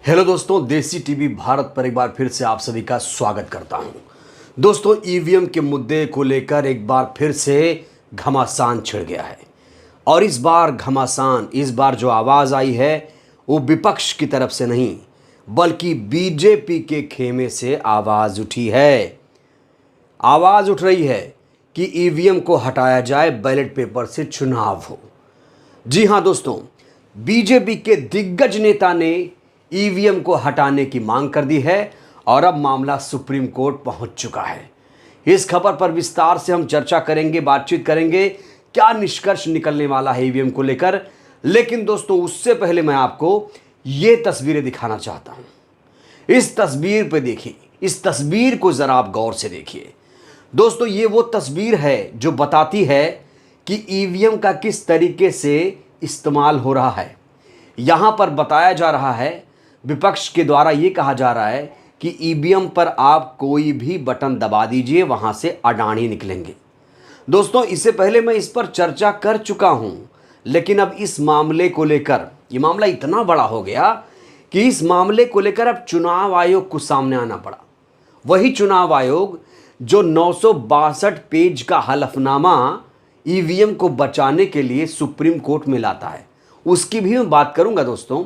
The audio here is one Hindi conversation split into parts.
हेलो दोस्तों, देसी टीवी भारत पर एक बार फिर से आप सभी का स्वागत करता हूं। दोस्तों, ईवीएम के मुद्दे को लेकर एक बार फिर से घमासान छिड़ गया है और इस बार जो आवाज़ आई है वो विपक्ष की तरफ से नहीं बल्कि बीजेपी के खेमे से आवाज़ उठी है। आवाज़ उठ रही है कि ईवीएम को हटाया जाए, बैलेट पेपर से चुनाव हो। जी हाँ दोस्तों, बीजेपी के दिग्गज नेता ने ईवीएम को हटाने की मांग कर दी है और अब मामला सुप्रीम कोर्ट पहुंच चुका है। इस खबर पर विस्तार से हम चर्चा करेंगे, बातचीत करेंगे, क्या निष्कर्ष निकलने वाला है ईवीएम को लेकर। लेकिन दोस्तों, उससे पहले मैं आपको ये तस्वीरें दिखाना चाहता हूं। इस तस्वीर पे देखिए, इस तस्वीर को जरा आप गौर से देखिए। दोस्तों, ये वो तस्वीर है जो बताती है कि ईवीएम का किस तरीके से इस्तेमाल हो रहा है। यहां पर बताया जा रहा है, विपक्ष के द्वारा ये कहा जा रहा है कि ईवीएम पर आप कोई भी बटन दबा दीजिए, वहां से अडानी निकलेंगे। दोस्तों, इससे पहले मैं इस पर चर्चा कर चुका हूं, लेकिन अब इस मामले को लेकर, ये मामला इतना बड़ा हो गया कि इस मामले को लेकर अब चुनाव आयोग को सामने आना पड़ा। वही चुनाव आयोग जो 962 पेज का हलफनामा ईवीएम को बचाने के लिए सुप्रीम कोर्ट में लाता है, उसकी भी मैं बात करूंगा दोस्तों।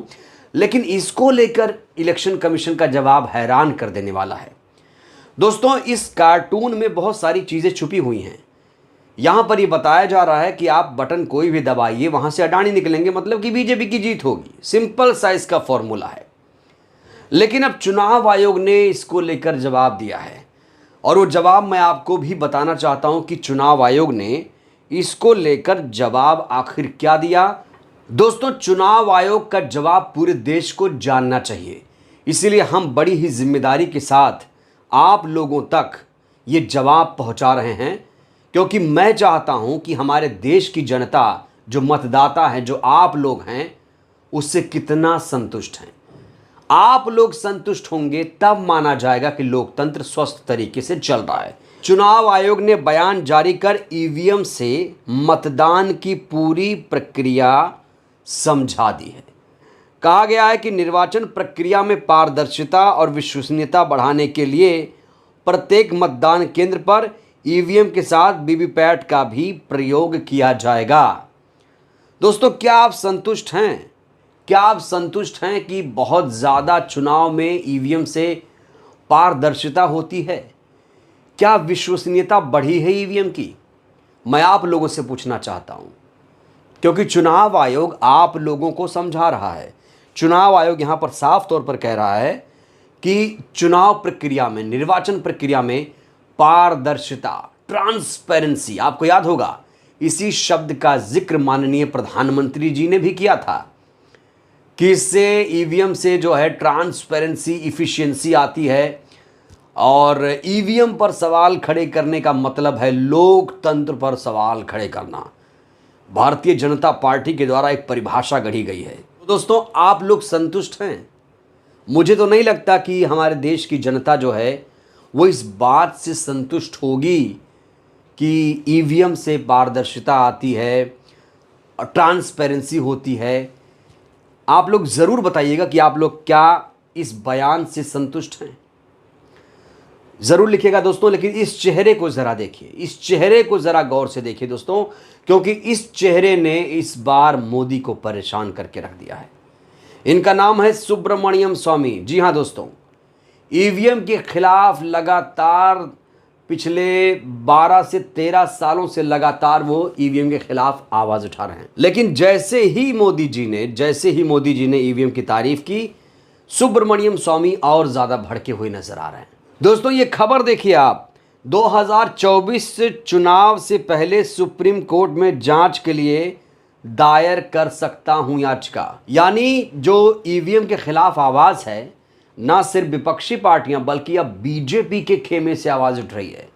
लेकिन इसको लेकर इलेक्शन कमीशन का जवाब हैरान कर देने वाला है। दोस्तों, इस कार्टून में बहुत सारी चीज़ें छुपी हुई हैं। यहाँ पर ये बताया जा रहा है कि आप बटन कोई भी दबाइए, वहाँ से अडानी निकलेंगे, मतलब कि बीजेपी की जीत होगी। सिंपल सा इसका फॉर्मूला है। लेकिन अब चुनाव आयोग ने इसको लेकर जवाब दिया है और वो जवाब मैं आपको भी बताना चाहता हूँ कि चुनाव आयोग ने इसको लेकर जवाब आखिर क्या दिया। दोस्तों, चुनाव आयोग का जवाब पूरे देश को जानना चाहिए, इसीलिए हम बड़ी ही जिम्मेदारी के साथ आप लोगों तक ये जवाब पहुंचा रहे हैं, क्योंकि मैं चाहता हूं कि हमारे देश की जनता, जो मतदाता हैं, जो आप लोग हैं, उससे कितना संतुष्ट हैं। आप लोग संतुष्ट होंगे तब माना जाएगा कि लोकतंत्र स्वस्थ तरीके से चल रहा है। चुनाव आयोग ने बयान जारी कर ईवीएम से मतदान की पूरी प्रक्रिया समझा दी है। कहा गया है कि निर्वाचन प्रक्रिया में पारदर्शिता और विश्वसनीयता बढ़ाने के लिए प्रत्येक मतदान केंद्र पर ईवीएम के साथ वीवीपैट का भी प्रयोग किया जाएगा। दोस्तों, क्या आप संतुष्ट हैं? क्या आप संतुष्ट हैं कि बहुत ज़्यादा चुनाव में ईवीएम से पारदर्शिता होती है? क्या विश्वसनीयता बढ़ी है ईवीएम की? मैं आप लोगों से पूछना चाहता हूं, क्योंकि चुनाव आयोग आप लोगों को समझा रहा है। चुनाव आयोग यहां पर साफ तौर पर कह रहा है कि चुनाव प्रक्रिया में, निर्वाचन प्रक्रिया में पारदर्शिता, ट्रांसपेरेंसी, आपको याद होगा इसी शब्द का जिक्र माननीय प्रधानमंत्री जी ने भी किया था कि इससे ईवीएम से जो है ट्रांसपेरेंसी, इफिशिएंसी आती है और ईवीएम पर सवाल खड़े करने का मतलब है लोकतंत्र पर सवाल खड़े करना। भारतीय जनता पार्टी के द्वारा एक परिभाषा गढ़ी गई है। तो दोस्तों, आप लोग संतुष्ट हैं? मुझे तो नहीं लगता कि हमारे देश की जनता जो है वो इस बात से संतुष्ट होगी कि ईवीएम से पारदर्शिता आती है, ट्रांसपेरेंसी होती है। आप लोग ज़रूर बताइएगा कि आप लोग क्या इस बयान से संतुष्ट हैं। ज़रूर लिखिएगा दोस्तों। लेकिन इस चेहरे को ज़रा देखिए, इस चेहरे को ज़रा गौर से देखिए दोस्तों, क्योंकि इस चेहरे ने इस बार मोदी को परेशान करके रख दिया है। इनका नाम है सुब्रमण्यम स्वामी। जी हाँ दोस्तों, ईवीएम के खिलाफ लगातार पिछले 12 से 13 सालों से लगातार वो ईवीएम के खिलाफ आवाज़ उठा रहे हैं। लेकिन जैसे ही मोदी जी ने ईवीएम की तारीफ की, सुब्रमण्यम स्वामी और ज़्यादा भड़के हुए नजर आ रहे हैं। दोस्तों, ये खबर देखिए आप, 2024 चुनाव से पहले सुप्रीम कोर्ट में जांच के लिए दायर कर सकता हूं याचिका। यानी जो ईवीएम के खिलाफ आवाज़ है, ना सिर्फ विपक्षी पार्टियां बल्कि अब बीजेपी के खेमे से आवाज़ उठ रही है।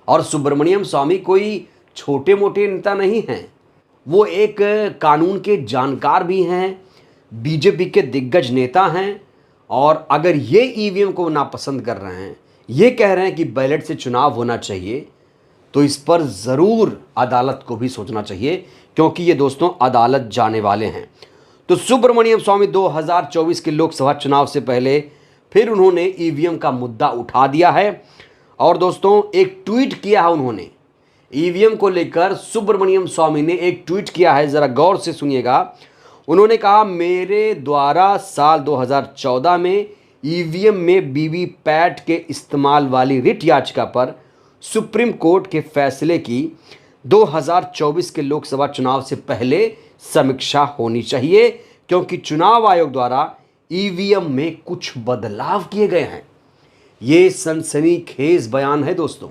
और सुब्रमण्यम स्वामी कोई छोटे मोटे नेता नहीं हैं, वो एक कानून के जानकार भी हैं, बीजेपी के दिग्गज नेता हैं। और अगर ये ईवीएम को नापसंद कर रहे हैं, ये कह रहे हैं कि बैलेट से चुनाव होना चाहिए, तो इस पर ज़रूर अदालत को भी सोचना चाहिए, क्योंकि ये दोस्तों अदालत जाने वाले हैं। तो सुब्रमण्यम स्वामी 2024 के लोकसभा चुनाव से पहले फिर उन्होंने ईवीएम का मुद्दा उठा दिया है। और दोस्तों एक ट्वीट किया है उन्होंने ईवीएम को लेकर। सुब्रमण्यम स्वामी ने एक ट्वीट किया है, ज़रा गौर से सुनिएगा। उन्होंने कहा, मेरे द्वारा साल 2014 में ईवीएम में वीवीपैट के इस्तेमाल वाली रिट याचिका पर सुप्रीम कोर्ट के फैसले की 2024 के लोकसभा चुनाव से पहले समीक्षा होनी चाहिए, क्योंकि चुनाव आयोग द्वारा ईवीएम में कुछ बदलाव किए गए हैं। ये सनसनीखेज बयान है दोस्तों।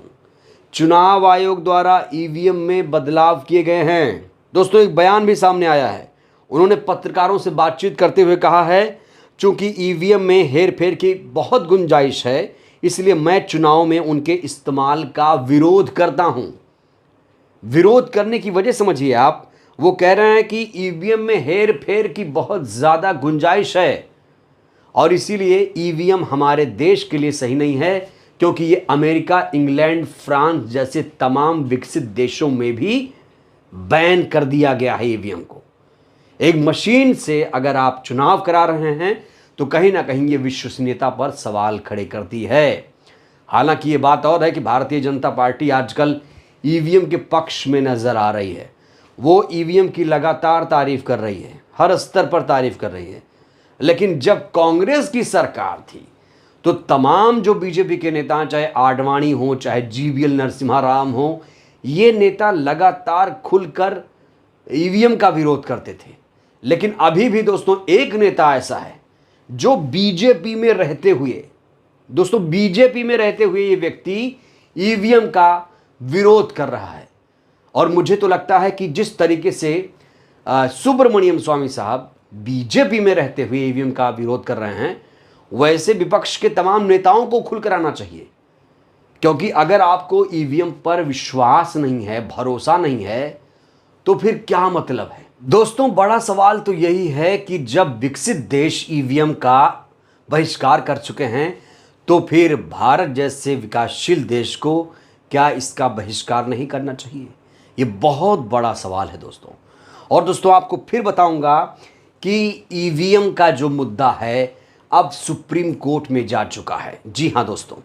चुनाव आयोग द्वारा ईवीएम में बदलाव किए गए हैं। दोस्तों एक बयान भी सामने आया है। उन्होंने पत्रकारों से बातचीत करते हुए कहा है, चूंकि ईवीएम में हेरफेर की बहुत गुंजाइश है, इसलिए मैं चुनाव में उनके इस्तेमाल का विरोध करता हूं। विरोध करने की वजह समझिए आप, वो कह रहे हैं कि ईवीएम में हेर फेर की बहुत ज़्यादा गुंजाइश है और इसीलिए ईवीएम हमारे देश के लिए सही नहीं है, क्योंकि ये अमेरिका, इंग्लैंड, फ्रांस जैसे तमाम विकसित देशों में भी बैन कर दिया गया है ईवीएम को। एक मशीन से अगर आप चुनाव करा रहे हैं तो कहीं ना कहीं ये विश्वसनीयता पर सवाल खड़े करती है। हालांकि ये बात और है कि भारतीय जनता पार्टी आजकल ईवीएम के पक्ष में नजर आ रही है। वो ईवीएम की लगातार तारीफ कर रही है, हर स्तर पर तारीफ कर रही है। लेकिन जब कांग्रेस की सरकार थी तो तमाम जो बीजेपी के नेता, चाहे आडवाणी हो, चाहे जीवीएल नरसिम्हा राव हो, ये नेता लगातार खुलकर ईवीएम का विरोध करते थे। लेकिन अभी भी दोस्तों एक नेता ऐसा है जो बीजेपी में रहते हुए, दोस्तों बीजेपी में रहते हुए ये व्यक्ति ईवीएम का विरोध कर रहा है। और मुझे तो लगता है कि जिस तरीके से सुब्रमण्यम स्वामी साहब बीजेपी में रहते हुए ईवीएम का विरोध कर रहे हैं, वैसे विपक्ष के तमाम नेताओं को खुलकर आना चाहिए। क्योंकि अगर आपको ईवीएम पर विश्वास नहीं है, भरोसा नहीं है, तो फिर क्या मतलब है। दोस्तों बड़ा सवाल तो यही है कि जब विकसित देश ईवीएम का बहिष्कार कर चुके हैं, तो फिर भारत जैसे विकासशील देश को क्या इसका बहिष्कार नहीं करना चाहिए। ये बहुत बड़ा सवाल है दोस्तों। और दोस्तों आपको फिर बताऊंगा कि ईवीएम का जो मुद्दा है अब सुप्रीम कोर्ट में जा चुका है। जी हाँ दोस्तों,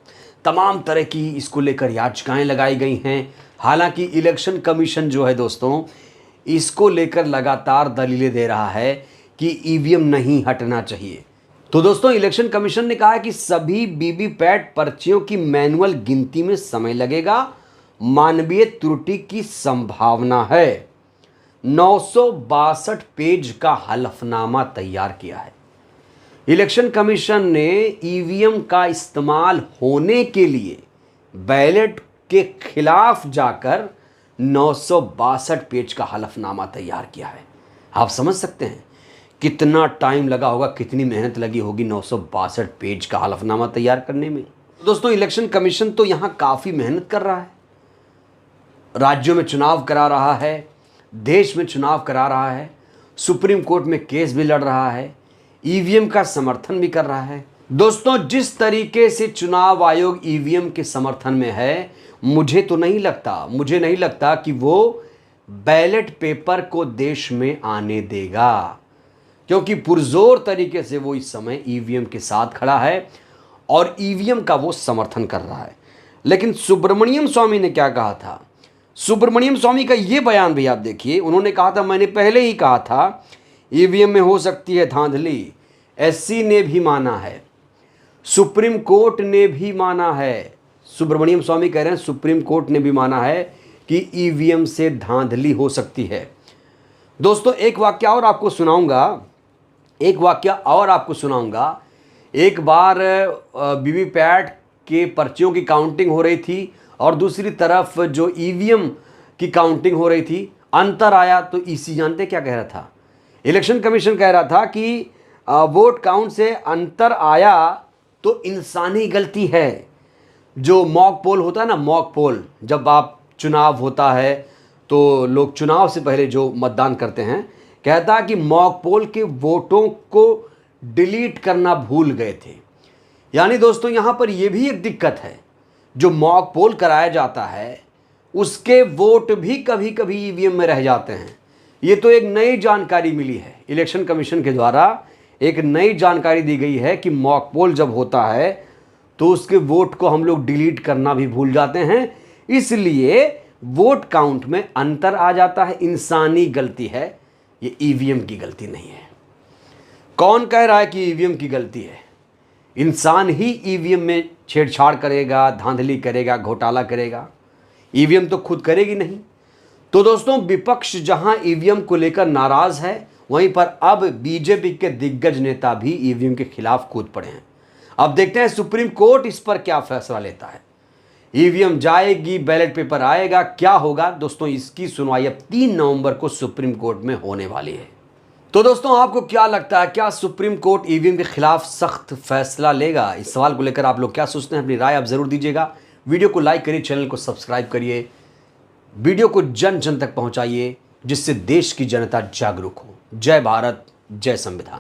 तमाम तरह की इसको लेकर याचिकाएं लगाई गई हैं। हालांकि इलेक्शन कमीशन जो है दोस्तों, इसको लेकर लगातार दलीलें दे रहा है कि ईवीएम नहीं हटना चाहिए। तो दोस्तों इलेक्शन कमीशन ने कहा है कि सभी वीवीपैट पर्चियों की मैनुअल गिनती में समय लगेगा, मानवीय त्रुटि की संभावना है। 962 पेज का हलफनामा तैयार किया है। इलेक्शन कमीशन ने ईवीएम का इस्तेमाल होने के लिए बैलेट के खिलाफ जाकर 962 पेज का हलफनामा तैयार किया है। आप समझ सकते हैं कितना टाइम लगा होगा, कितनी मेहनत लगी होगी 962 पेज का हलफनामा तैयार करने में। दोस्तों इलेक्शन कमीशन तो यहाँ काफ़ी मेहनत कर रहा है, राज्यों में चुनाव करा रहा है, देश में चुनाव करा रहा है, सुप्रीम कोर्ट में केस भी लड़ रहा है, ईवीएम का समर्थन भी कर रहा है। दोस्तों जिस तरीके से चुनाव आयोग ईवीएम के समर्थन में है, मुझे नहीं लगता कि वो बैलेट पेपर को देश में आने देगा, क्योंकि पुरजोर तरीके से वो इस समय ईवीएम के साथ खड़ा है और ईवीएम का वो समर्थन कर रहा है। लेकिन सुब्रमण्यम स्वामी ने क्या कहा था, सुब्रमण्यम स्वामी का ये बयान भी आप देखिए। उन्होंने कहा था, मैंने पहले ही कहा था ईवीएम में हो सकती है धांधली। एससी ने भी माना है, सुप्रीम कोर्ट ने भी माना है। सुब्रमण्यम स्वामी कह रहे हैं सुप्रीम कोर्ट ने भी माना है कि ईवीएम से धांधली हो सकती है। दोस्तों एक वाक्य और आपको सुनाऊंगा। एक बार वीवीपैट के पर्चियों की काउंटिंग हो रही थी और दूसरी तरफ जो ईवीएम की काउंटिंग हो रही थी, अंतर आया तो ईसी जानते क्या कह रहा था, इलेक्शन कमीशन कह रहा था कि वोट काउंट से अंतर आया तो इंसानी गलती है। जो मॉक पोल होता है ना, मॉक पोल, जब आप चुनाव होता है तो लोग चुनाव से पहले जो मतदान करते हैं, कहता कि मॉक पोल के वोटों को डिलीट करना भूल गए थे। यानी दोस्तों यहाँ पर यह भी एक दिक्कत है, जो मॉक पोल कराया जाता है उसके वोट भी कभी कभी ईवीएम में रह जाते हैं। ये तो एक नई जानकारी मिली है। इलेक्शन कमीशन के द्वारा एक नई जानकारी दी गई है कि मॉक पोल जब होता है तो उसके वोट को हम लोग डिलीट करना भी भूल जाते हैं, इसलिए वोट काउंट में अंतर आ जाता है। इंसानी गलती है, ये ईवीएम की गलती नहीं है। कौन कह रहा है कि ईवीएम की गलती है? इंसान ही ईवीएम में छेड़छाड़ करेगा, धांधली करेगा, घोटाला करेगा। ईवीएम तो खुद करेगी नहीं। तो दोस्तों, विपक्ष जहां ईवीएम को लेकर नाराज है, वहीं पर अब बीजेपी के दिग्गज नेता भी ईवीएम के खिलाफ कूद पड़े हैं। अब देखते हैं सुप्रीम कोर्ट इस पर क्या फैसला लेता है। ईवीएम जाएगी, बैलेट पेपर आएगा, क्या होगा दोस्तों, इसकी सुनवाई अब 3 नवंबर को सुप्रीम कोर्ट में होने वाली है। तो दोस्तों, आपको क्या लगता है, क्या सुप्रीम कोर्ट ईवीएम के खिलाफ सख्त फैसला लेगा? इस सवाल को लेकर आप लोग क्या सोचते हैं? अपनी राय आप जरूर दीजिएगा। वीडियो को लाइक करिए, चैनल को सब्सक्राइब करिए, वीडियो को जन जन तक पहुंचाइए, जिससे देश की जनता जागरूक हो। जय भारत, जय संविधान।